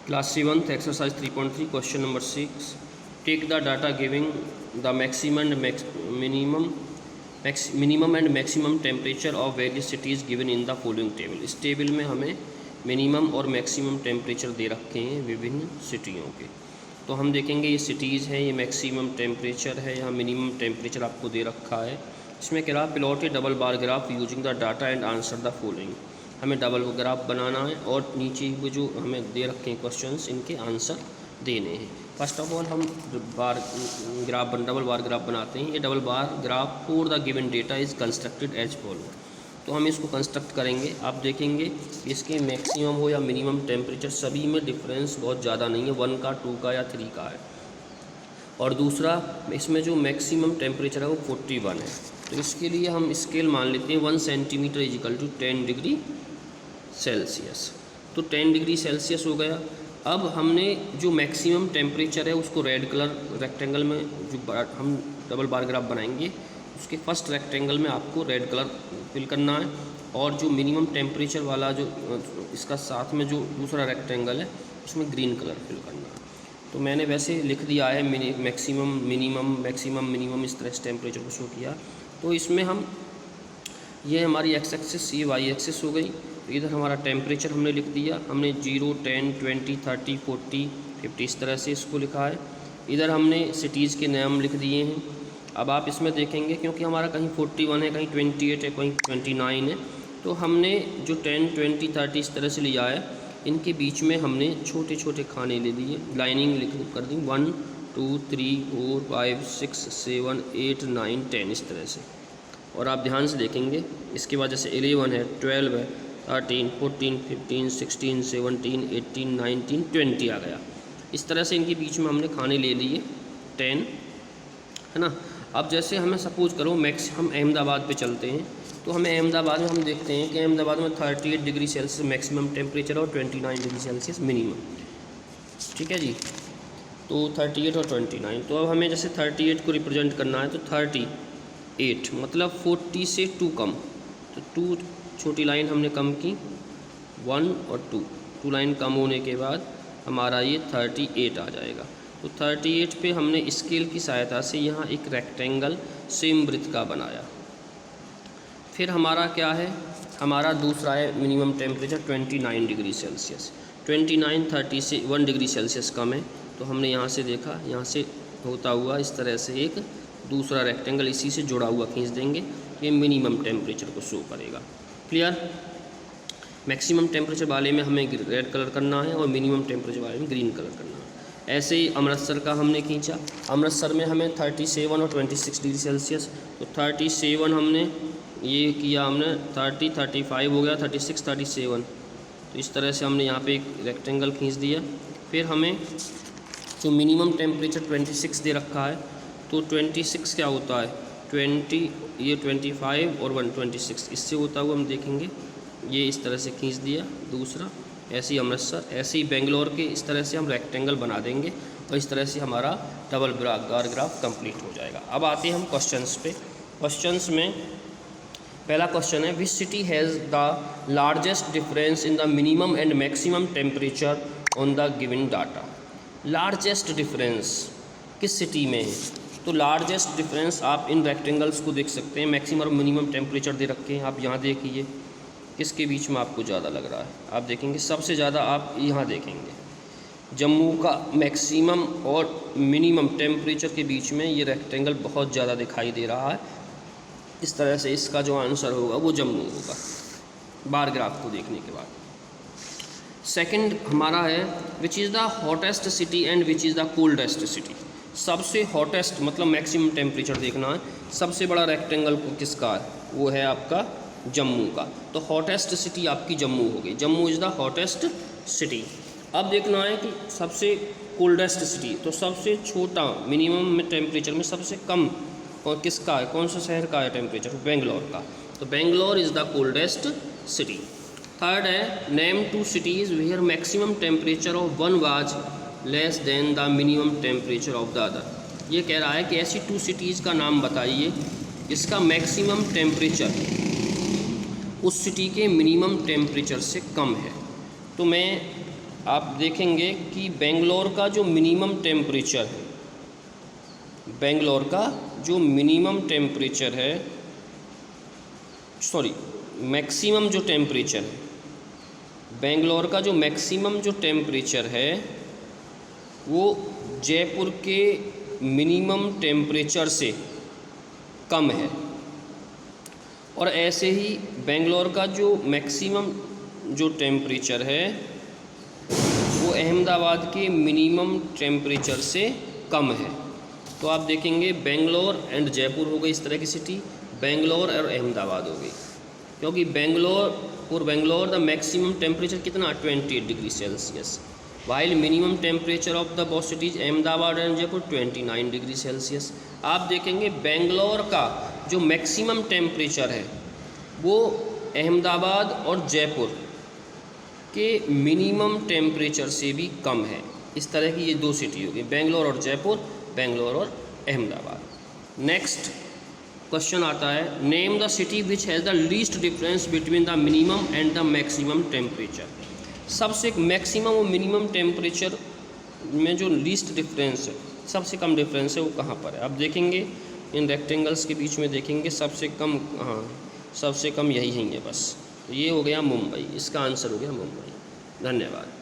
Class 7th exercise 3.3 question number 6. Take the data giving the maximum and maximum temperature of various cities given in the following table. इस table में हमें minimum और maximum temperature दे रखे हैं विभिन्न सिटियों के। तो हम देखेंगे ये सिटीज़ हैं, ये मैक्सिमम टेम्परेचर है, यहाँ मिनिमम टेम्परेचर आपको दे रखा है। इसमें कह रहा है plot A double bar graph using the data and answer the following. हमें डबल ग्राफ बनाना है और नीचे वो जो हमें दे रखे हैं क्वेश्चंस, इनके आंसर देने हैं। फर्स्ट ऑफ ऑल हम डबल बार ग्राफ बनाते हैं। ये double bar graph for the given data is constructed as follow. तो हम इसको कंस्ट्रक्ट करेंगे। आप देखेंगे इसके मैक्सिमम हो या मिनिमम टेम्परेचर सभी में डिफरेंस बहुत ज़्यादा नहीं है, 1 का 2 का या 3 का है। और दूसरा इसमें जो मैक्सिमम टेम्परेचर है वो 41 है। तो इसके लिए हम स्केल मान लेते हैं 1 centimetre is equal to 10 degree Celsius. तो 10 डिग्री सेल्सियस हो गया। अब हमने जो मैक्सिमम टेम्परेचर है उसको रेड कलर रेक्टेंगल में जो हम डबल बार ग्राफ बनाएंगे उसके फर्स्ट रेक्टेंगल में आपको रेड कलर फिल करना है, और जो मिनिमम टेम्परेचर वाला जो इसका साथ में जो दूसरा रेक्टेंगल है उसमें ग्रीन कलर फिल करना है। तो मैंने वैसे लिख दिया है मैक्सिमम मिनिमम इस तरह से टेम्परेचर को शो किया। तो इसमें हम ये हमारी एक्स एक्सिस, ये वाई एक्सिस हो गई। तो इधर हमारा टेम्परेचर हमने लिख दिया, हमने 0, 10, 20, 30, 40, 50 इस तरह से इसको लिखा है। इधर हमने सिटीज़ के नाम लिख दिए हैं। अब आप इसमें देखेंगे क्योंकि हमारा कहीं 41 है, कहीं 28 है, कहीं 29 है, तो हमने जो 10, 20, 30 इस तरह से लिया है, इनके बीच में हमने छोटे छोटे खाने ले लिए, लाइनिंग लिख कर दी 1, 2, 3, 4, 5, 6, 7, 8, 9, 10 इस तरह से। और आप ध्यान से देखेंगे इसके बाद जैसे 11 है, 12 है, 13, 14, 15, 16, 17, 18, 19, 20 आ गया। इस तरह से इनके बीच में हमने खाने ले लिए 10, है ना। अब जैसे हमें सपोज करो हम अहमदाबाद पे चलते हैं, तो हमें अहमदाबाद में हम देखते हैं कि अहमदाबाद में 38 डिग्री सेल्सियस मैक्सिमम टेम्परेचर और 29 डिग्री सेल्सियस मिनिमम। ठीक है जी, तो 38 और 29। तो अब हमें जैसे 38 को रिप्रेजेंट करना है, तो 38 मतलब 40 से 2 कम, तो 2 छोटी लाइन हमने कम की, 1 और 2 लाइन कम होने के बाद हमारा ये 38 आ जाएगा। तो 38 पे हमने स्केल की सहायता से यहाँ एक रेक्टेंगल सेम ब्रेथ का बनाया। फिर हमारा क्या है, हमारा दूसरा है मिनिमम टेम्परेचर 29 डिग्री सेल्सियस। 29 30 से 1 डिग्री सेल्सियस कम है, तो हमने यहाँ से देखा, यहाँ से होता हुआ इस तरह से एक दूसरा रेक्टेंगल इसी से जुड़ा हुआ खींच देंगे, ये मिनिमम टेम्परेचर को शो करेगा। क्लियर। मैक्सिमम टेम्परेचर वाले में हमें रेड कलर करना है और मिनिमम टेम्परेचर वाले में ग्रीन कलर करना है। ऐसे ही अमृतसर का हमने खींचा। अमृतसर में हमें 37 और 26 डिग्री सेल्सियस, तो 37 हमने ये किया, हमने 30, 35 हो गया, 36, 37। तो इस तरह से हमने यहाँ पे एक रेक्टेंगल खींच दिया। फिर हमें जो मिनिमम टेम्परेचर 26 दे रखा है, तो 26 क्या होता है, 20, ये 25 और 126 इससे होता हुआ हम देखेंगे, ये इस तरह से खींच दिया दूसरा। ऐसे ही अमृतसर, ऐसे ही बेंगलोर के इस तरह से हम रेक्टेंगल बना देंगे और इस तरह से हमारा डबल बार ग्राफ कंप्लीट हो जाएगा। अब आते हैं हम क्वेश्चंस पे। क्वेश्चंस में पहला क्वेश्चन है, which city has the largest difference in the minimum and maximum temperature on the given data. Largest difference किस सिटी में है, तो लार्जेस्ट डिफरेंस आप इन रेक्टेंगल्स को देख सकते हैं। मैक्सिमम और मिनिमम टेम्परेचर दे रखे हैं, आप यहाँ देखिए किसके बीच में आपको ज़्यादा लग रहा है। आप देखेंगे सबसे ज़्यादा आप यहाँ देखेंगे जम्मू का मैक्सिमम और मिनिमम टेम्परेचर के बीच में ये रेक्टेंगल बहुत ज़्यादा दिखाई दे रहा है। इस तरह से इसका जो आंसर होगा वो जम्मू होगा बार ग्राफ को देखने के बाद। सेकंड हमारा है, which is the hottest city and which is the coldest city. सबसे हॉटेस्ट मतलब मैक्सिमम टेम्परेचर देखना है। सबसे बड़ा रेक्टेंगल किसका है, वो है आपका जम्मू का। तो हॉटेस्ट सिटी आपकी जम्मू हो गई, Jammu is the hottest city. अब देखना है कि सबसे कोल्डेस्ट सिटी, तो सबसे छोटा मिनिमम में टेम्परेचर में सबसे कम और किसका है, कौन सा शहर का है टेम्परेचर, बेंगलोर का। तो Bangalore is the coldest city. Third है, name 2 cities where maximum temperature of one was less than the minimum temperature of the other. ये कह रहा है कि ऐसी 2 सिटीज़ का नाम बताइए इसका मैक्सिमम टेम्परेचर उस सिटी के मिनिमम टेम्परेचर से कम है। तो मैं आप देखेंगे कि बेंगलोर का जो मिनिमम टेम्परेचर है, बेंगलोर का जो मिनिमम टेम्परेचर है, सॉरी मैक्सिमम जो टेम्परेचर है, बेंगलोर का जो मैक्सिमम जो टेम्परेचर है वो जयपुर के मिनिमम टेम्परेचर से कम है। और ऐसे ही बेंगलोर का जो मैक्सिमम जो टेम्परेचर है वो अहमदाबाद के मिनिमम टेम्परेचर से कम है। तो आप देखेंगे बेंगलोर एंड जयपुर हो गई इस तरह की सिटी, बेंगलोर और अहमदाबाद हो गई, क्योंकि बेंगलोर द मैक्सिमम टेम्परेचर कितना 28 degree Celsius, while minimum temperature of the both cities Ahmedabad and Jaipur 29 degree Celsius. आप देखेंगे बेंगलोर का जो मैक्सिमम टेम्परेचर है वो अहमदाबाद और जयपुर के मिनिमम टेम्परेचर से भी कम है। इस तरह की ये दो सिटी होगी, बेंगलोर और जयपुर, बेंगलोर और अहमदाबाद। नेक्स्ट क्वेश्चन आता है, name the city which has the least difference between the minimum and the maximum temperature. सबसे मैक्सिमम और मिनिमम टेम्परेचर में जो लीस्ट डिफरेंस है, सबसे कम डिफरेंस है, वो कहाँ पर है। आप देखेंगे इन रेक्टेंगल्स के बीच में देखेंगे सबसे कम, हाँ सबसे कम यही है बस। तो ये हो गया मुंबई, इसका आंसर हो गया मुंबई। धन्यवाद।